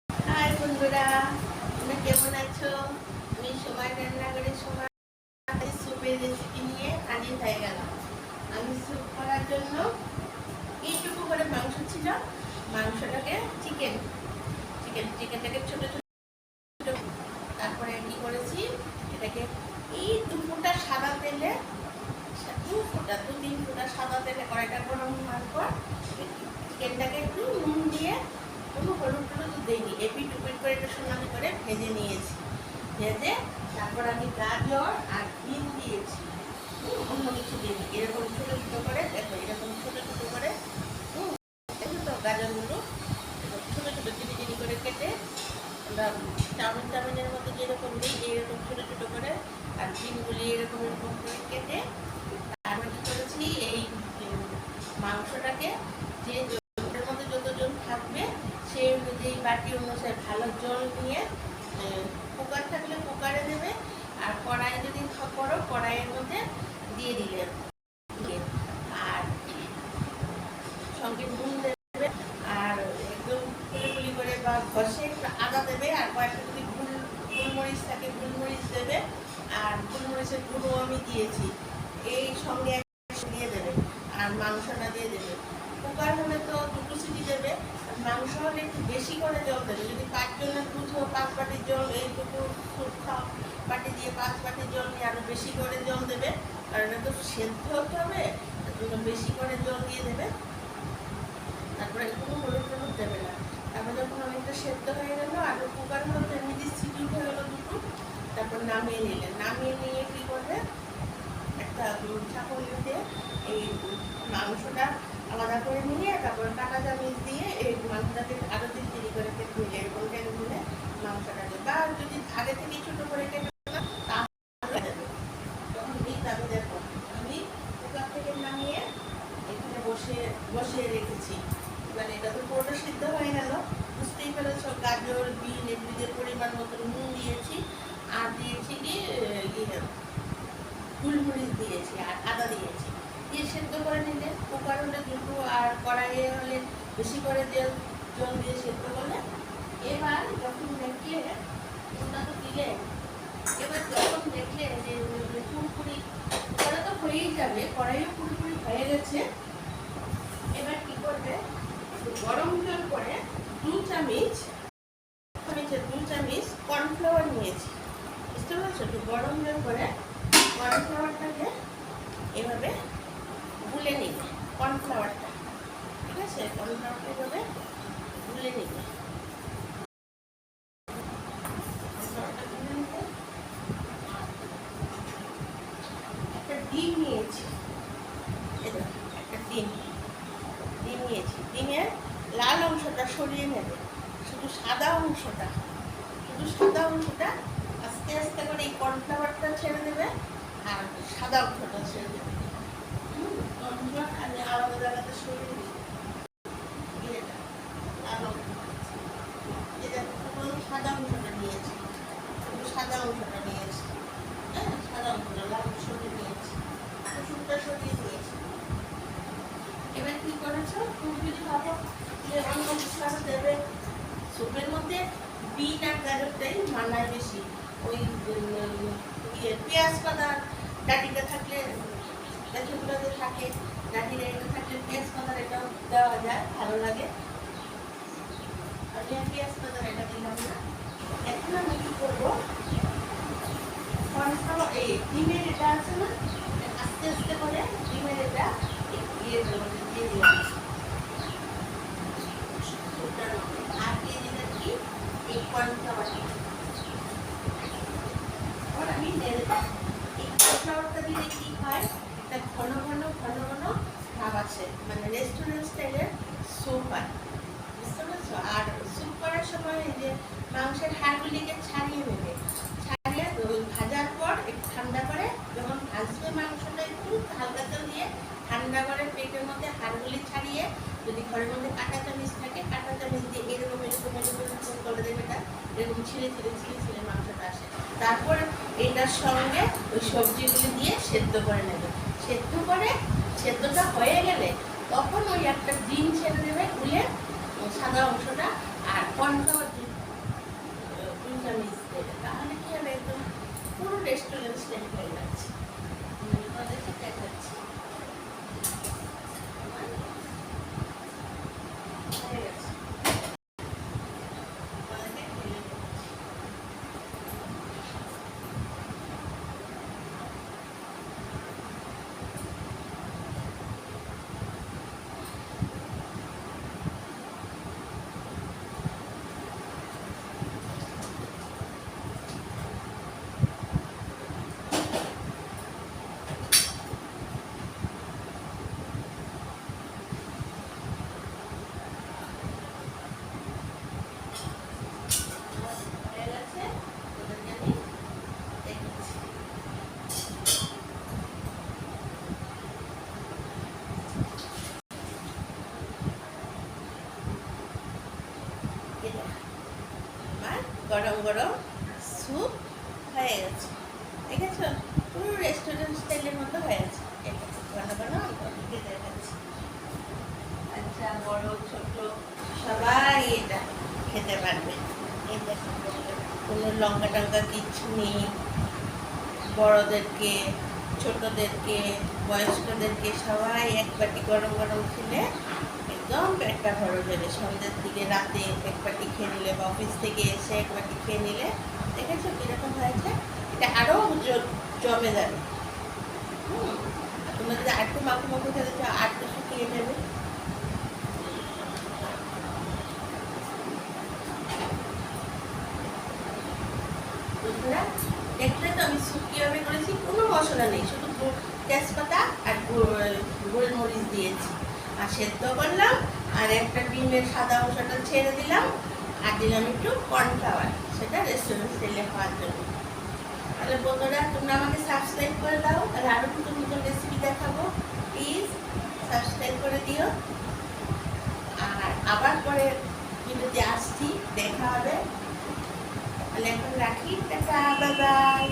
High বন্ধুরা, তোমরা কেমন আছো? আমি সময় রান্নাঘরের সময় স্যুপের রেসিপি নিয়ে হাজির হয়ে গেলাম। আমি স্যুপ করার জন্য এইটুকু করে মাংস ছিল। মাংসটাকে চিকেনটাকে ছোট ছোট, তারপরে কি করেছি, এটাকে এই দু তিন ফোঁটা সাদা তেলে কড়াইটা গরম হওয়ার পর চিকেনটাকে একটু নুন দিয়ে, কোনো হলুদ টলুদ দিইনি, এপিট উপিট করে একটু সোনালি করে ভেজে নিয়েছি। ভেজে তারপর আমি গাজর আর বিন দিয়েছি, অন্য কিছু দিইনি। এরকম ছোটো ছোটো করে, দেখো এরকম ছোটো ছোটো করে তো গাজরগুলো ছোটো ছোটো চিনি চিনি করে কেটে আমরা চাউমিনের মধ্যে যেরকম দিই এইরকম ছোটো ছোটো করে, আর বিনগুলি এরকম এরকম করে কেটে তারপর কী করেছি, এই মাংসটাকে যে জলের মধ্যে যতজন থাকবে সেই অনুযায়ী বাটি অনুসারে ভালো জল নিয়ে, কুকার থাকলে কুকারে দেবে, আর কড়াই যদি করো কড়াইয়ের মধ্যে দিয়ে দিলে, আর সঙ্গে নুন দেবে, আর একদম ফুলি করে বা ঘষে আদা দেবে, আর কয়েকটা যদি গোলমরিচ থাকে গোলমরিচ দেবে, আর গোলমরিচের গুঁড়ো আমি দিয়েছি, এই সঙ্গে দিয়ে দেবে, আর মাংসটা দিয়ে দেবে। কুকার হলে তো দুটো সিটি দেবে, মাংস হলে একটু বেশি করে জল দেবে। যদি 5 জনের বুঝো 5 বাটি জল, এইটুকু স্যুপ খাও বাটি দিয়ে 5 বাটি জল নিয়ে আরও বেশি করে জল দেবে, কারণ এটা তো সেদ্ধ হতে হবে, তার জন্য বেশি করে জল দিয়ে দেবে। তারপরে কোনো হলুদ টলুদ দেবে না। তারপরে যখন অনেকটা সেদ্ধ হয়ে গেলো, আর কুকার হলো তো এমনিতে সিটি উঠে গেলো দুটো, তারপর নামিয়ে নিলে, নামিয়ে নিয়ে কী করবে, একটা ছাঁকুনিতে এই মাংসটা আলাদা করে নিয়ে তারপর কাঁটা চামচ দিয়ে এই মাংসটাকে আরও তিরি করে কেটে নিলে, এরকম কেটে নিলে মাংসটাকে, বা যদি আগে থেকে ছোটো করে কেটে তাহলে দেবে। তখন এই দাবি দেখো আমি কুকার থেকে নামিয়ে এখানে বসিয়ে রেখেছি। এবার এটা তো পুরোটা সিদ্ধ হয়ে গেল, বুঝতেই পেরেছ। গাজর বিন এগুলিদের পরিমাণ মতো নুন দিয়েছি, আর দিয়েছি কি গোলমরিচ দিয়েছি, আর আদা দিয়েছি, দিয়ে সেদ্ধ করে নিলে। কুকার হলে দুটো, আর কড়াইয়ে হলে বেশি করে জল দিয়ে সেদ্ধ করলে। এবার যখন দেখলে ওটা তো দিলে, এবার যখন দেখলে যে পুরোপুরি ওটা তো হয়েই যাবে, কড়াইও পুরোপুরি হয়ে গেছে, এবার কি করবে, গরম জল করে 2 চামচ কর্নফ্লাওয়ার নিয়েছি, বুঝতে পারছো? একটু গরম জল করে কর্নফ্লাওয়ারটাকে এভাবে গুলে নিবে, কর্নফ্লাওয়ারটা, ঠিক আছে? কর্নফ্লাওয়ারটা এভাবে গুলে নিবে। একটা ডিম নিয়েছি, একটা ডিম নিয়েছি। ডিমের লাল অংশটা সরিয়ে নেবে, শুধু সাদা অংশটা আস্তে আস্তে করে এই কর্নফ্লাওয়ারটা ছেড়ে দেবে, আর সাদা অংশটা ছেড়ে দেবে। কর্নফ্লাওয়ার আমি আলাদা জায়গাতে সরিয়ে দিই, সাদা অংশটা নিয়েছি, সাদা অংশটা নিয়েছি, হ্যাঁ সাদা অংশটা লাল সরিয়ে নিয়েছি, সুপটা সরিয়ে নিয়েছি। এবার কি করেছো, তুমি যদি ভাবো যে অন্য কিছু আরো দেবে, স্যুপের মধ্যে বিন আর গাজরটাই মানায় বেশি। ওই পেঁয়াজ পাতার ডাটিটা থাকলে, গাছগুলোতে থাকে ডাটিটা, এটা থাকলে পেঁয়াজ পাতার এটাও দেওয়া যায়, ভালো লাগে। আমি পেঁয়াজ পাতার এটা দিলাম না। এখন আমি কি করবো, এই ডিমের এটা আছে না, আস্তে আস্তে করে ডিমের এটা দিয়ে দিলাম, আর দিয়ে দিলাম কি এই কর্নফ্লাওয়ারটা। এবার আমি নেড়ে দেব। এই কর্নফ্লাওয়ারটা দিলে কি হয়, একটা ঘন ঘন ভাব আসে, মানে রেস্টুরেন্ট স্টাইলের স্যুপ হয়, বুঝতে পারছো? আর স্যুপ করার সময় এই যে মাংসের হাড়গুলিকে ছাড়িয়ে নেবে, ছাড়িয়ে ভাজার পর একটু ঠান্ডা করে, যখন ভাজবে মাংসটা একটু হালকা তেল দিয়ে ঠান্ডা করে পেটের মধ্যে হাড়গুলি ছাড়িয়ে, যদি ঘরের মধ্যে কাঁটা চামচ থাকে কাঁটা চামচ দিয়ে এরকম করে দেবে, এটা এরকম ছিঁড়ে মাংসটা আসে। তারপর এটার সঙ্গে ওই সবজিগুলি দিয়ে সেদ্ধ করে নেবে, সেদ্ধটা হয়ে গেলে তখন ওই একটা ডিম ছেড়ে দেবে, গুলে সাদা অংশটা, আর কর্নফ্লাওয়ার গরম গরম স্যুপ হয়ে গেছে। দেখেছো, পুরো রেস্টুরেন্ট স্টাইলের মতো হয়ে গেছে। এটা ঘন ঘন অল্প দেখাচ্ছি। আচ্ছা, বড় ছোট সবাই এটা খেতে পারবে। এই দেখো, কোনো লঙ্কা টঙ্কা কিচ্ছু নেই। বড়দেরকে, ছোটদেরকে, বয়স্কদেরকে সবাই এক বাটি গরম গরম খেলে একদম পেটটা ভরে যাবে। সন্ধ্যের দিকে রাতে এক বাটি খেয়ে নিলে বা অফিস থেকে এসে এক বাটি খেয়ে নিলে, দেখেছো কীরকম হয়েছে? এটা আরও জমে যাবে। তোমরা যদি আরেকটু মাখো মাখো খেতে চাও আর একটু শুকিয়ে নেবে। বন্ধুরা, দেখলে তো আমি স্যুপ কীভাবে করেছি? কোনো মশলা নেই, শুধু তেজপাতা আর গোলমরিচ দিয়েছি আর সেদ্ধ করলাম, আর একটা ডিমের সাদা অংশটা ছেড়ে দিলাম, আর দিলাম একটু কর্নফ্লাওয়ার, সেটা রেস্টুরেন্ট স্টাইলে খাওয়ার জন্য। তাহলে বন্ধুরা, তোমরা আমাকে সাবস্ক্রাইব করে দাও, তাহলে আরও নতুন নতুন রেসিপি দেখাবো। প্লিজ সাবস্ক্রাইব করে দিও। আর আবার পরে ভিডিওতে আসছি, দেখা হবে। তাহলে এখন রাখি, টাটা, বাই বাই।